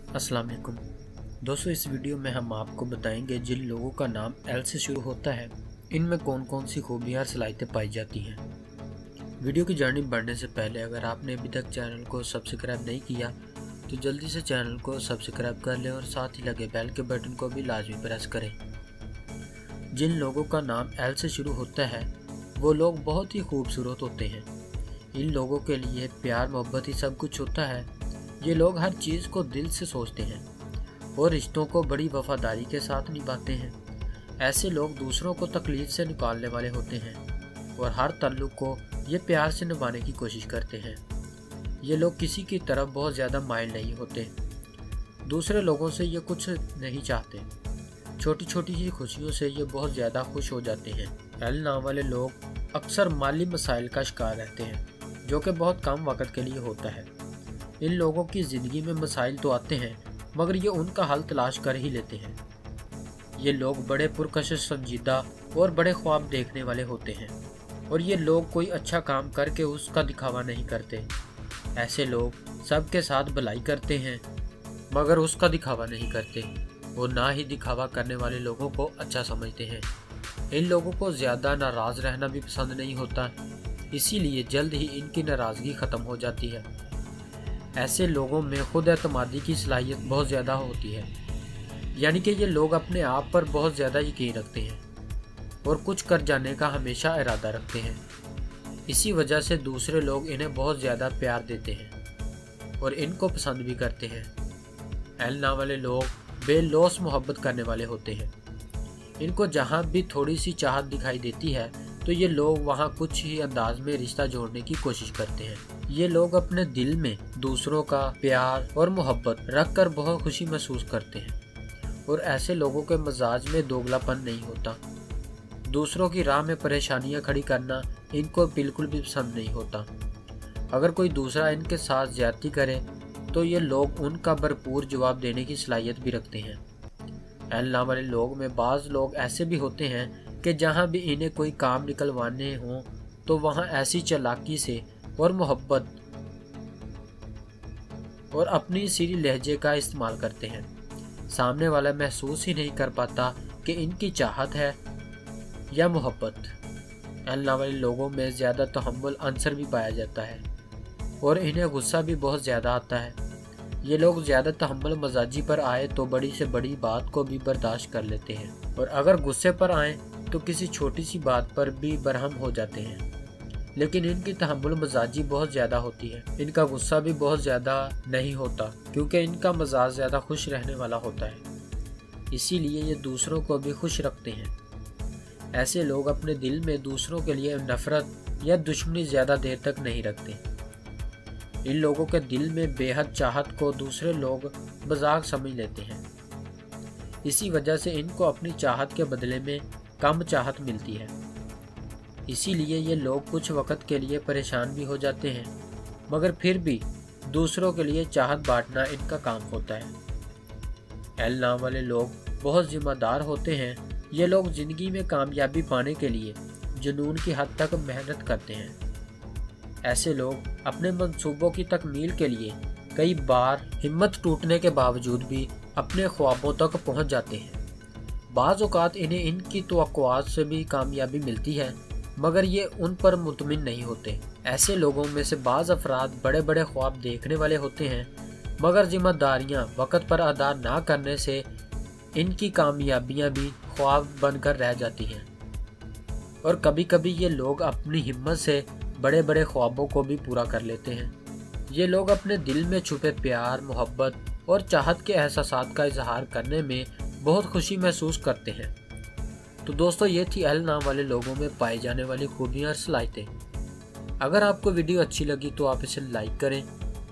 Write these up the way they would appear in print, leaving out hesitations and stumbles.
अस्सलाम वालेकुम दोस्तों, इस वीडियो में हम आपको बताएंगे जिन लोगों का नाम एल से शुरू होता है इनमें कौन कौन सी खूबियाँ और सलाहियतें पाई जाती हैं। वीडियो की जर्नी बढ़ने से पहले अगर आपने अभी तक चैनल को सब्सक्राइब नहीं किया तो जल्दी से चैनल को सब्सक्राइब कर लें और साथ ही लगे बेल के बटन को भी लाजमी प्रेस करें। जिन लोगों का नाम एल से शुरू होता है वो लोग बहुत ही खूबसूरत होते हैं। इन लोगों के लिए प्यार मोहब्बत ही सब कुछ होता है। ये लोग हर चीज़ को दिल से सोचते हैं और रिश्तों को बड़ी वफादारी के साथ निभाते हैं। ऐसे लोग दूसरों को तकलीफ से निकालने वाले होते हैं और हर ताल्लुक़ को ये प्यार से निभाने की कोशिश करते हैं। ये लोग किसी की तरफ बहुत ज़्यादा माइल नहीं होते, दूसरे लोगों से ये कुछ नहीं चाहते। छोटी छोटी सी खुशियों से ये बहुत ज़्यादा खुश हो जाते हैं। एल नाम वाले लोग अक्सर माली मसाइल का शिकार रहते हैं जो कि बहुत कम वक्त के लिए होता है। इन लोगों की ज़िंदगी में मसाइल तो आते हैं मगर ये उनका हल तलाश कर ही लेते हैं। ये लोग बड़े पुरकशिश, संजीदा और बड़े ख्वाब देखने वाले होते हैं और ये लोग कोई अच्छा काम करके उसका दिखावा नहीं करते। ऐसे लोग सबके साथ भलाई करते हैं मगर उसका दिखावा नहीं करते और ना ही दिखावा करने वाले लोगों को अच्छा समझते हैं। इन लोगों को ज़्यादा नाराज़ रहना भी पसंद नहीं होता, इसीलिए जल्द ही इनकी नाराज़गी ख़त्म हो जाती है। ऐसे लोगों में खुद एतमादी की सलाहियत बहुत ज़्यादा होती है, यानी कि ये लोग अपने आप पर बहुत ज़्यादा यकीन रखते हैं और कुछ कर जाने का हमेशा इरादा रखते हैं। इसी वजह से दूसरे लोग इन्हें बहुत ज़्यादा प्यार देते हैं और इनको पसंद भी करते हैं। एल नाम वाले लोग बेलौस मोहब्बत करने वाले होते हैं। इनको जहाँ भी थोड़ी सी चाहत दिखाई देती है तो ये लोग वहाँ कुछ ही अंदाज में रिश्ता जोड़ने की कोशिश करते हैं। ये लोग अपने दिल में दूसरों का प्यार और मोहब्बत रख कर बहुत खुशी महसूस करते हैं और ऐसे लोगों के मिजाज में दोगलापन नहीं होता। दूसरों की राह में परेशानियां खड़ी करना इनको बिल्कुल भी पसंद नहीं होता। अगर कोई दूसरा इनके साथ ज्यादती करे तो ये लोग उनका भरपूर जवाब देने की सलाहियत भी रखते हैं। एल नाम वाले लोग में बाज़ लोग ऐसे भी होते हैं कि जहाँ भी इन्हें कोई काम निकलवाने हों तो वहाँ ऐसी चालाकी से और मोहब्बत और अपनी सीरी लहजे का इस्तेमाल करते हैं। सामने वाला महसूस ही नहीं कर पाता कि इनकी चाहत है या मोहब्बत। एल नाम वाले लोगों में ज़्यादा तहम्मुल अंसर भी पाया जाता है और इन्हें गुस्सा भी बहुत ज़्यादा आता है। ये लोग ज़्यादा तहम्मुल मजाजी पर आए तो बड़ी से बड़ी बात को भी बर्दाश्त कर लेते हैं और अगर गुस्से पर आए तो किसी छोटी सी बात पर भी बरहम हो जाते हैं। लेकिन इनकी तहम्मुल मजाजी बहुत ज़्यादा होती है। इनका गुस्सा भी बहुत ज़्यादा नहीं होता क्योंकि इनका मजाज ज़्यादा खुश रहने वाला होता है, इसीलिए ये दूसरों को भी खुश रखते हैं। ऐसे लोग अपने दिल में दूसरों के लिए नफरत या दुश्मनी ज़्यादा देर तक नहीं रखते। इन लोगों के दिल में बेहद चाहत को दूसरे लोग मजाक समझ लेते हैं, इसी वजह से इनको अपनी चाहत के बदले में कम चाहत मिलती है। इसीलिए ये लोग कुछ वक्त के लिए परेशान भी हो जाते हैं मगर फिर भी दूसरों के लिए चाहत बांटना इनका काम होता है। एल नाम वाले लोग बहुत जिम्मेदार होते हैं। ये लोग ज़िंदगी में कामयाबी पाने के लिए जुनून की हद तक मेहनत करते हैं। ऐसे लोग अपने मंसूबों की तकमील के लिए कई बार हिम्मत टूटने के बावजूद भी अपने ख्वाबों तक पहुंच जाते हैं। बाज़ औक़ात इन्हें इनकी तवक्कुआत से भी कामयाबी मिलती है मगर ये उन पर मुतमिन नहीं होते। ऐसे लोगों में से बाज़ अफराद बड़े बड़े ख्वाब देखने वाले होते हैं मगर जिम्मेदारियां वक़्त पर अदा ना करने से इनकी कामयाबियां भी ख्वाब बनकर रह जाती हैं और कभी कभी ये लोग अपनी हिम्मत से बड़े बड़े ख्वाबों को भी पूरा कर लेते हैं। ये लोग अपने दिल में छुपे प्यार, मोहब्बत और चाहत के एहसासात का इजहार करने में बहुत खुशी महसूस करते हैं। तो दोस्तों, ये थी एल नाम वाले लोगों में पाई जाने वाली खूबियाँ और सलाहियतें। अगर आपको वीडियो अच्छी लगी तो आप इसे लाइक करें,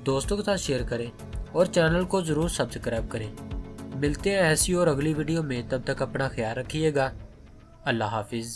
दोस्तों के साथ शेयर करें और चैनल को ज़रूर सब्सक्राइब करें। मिलते हैं ऐसी और अगली वीडियो में, तब तक अपना ख्याल रखिएगा। अल्लाह हाफिज़।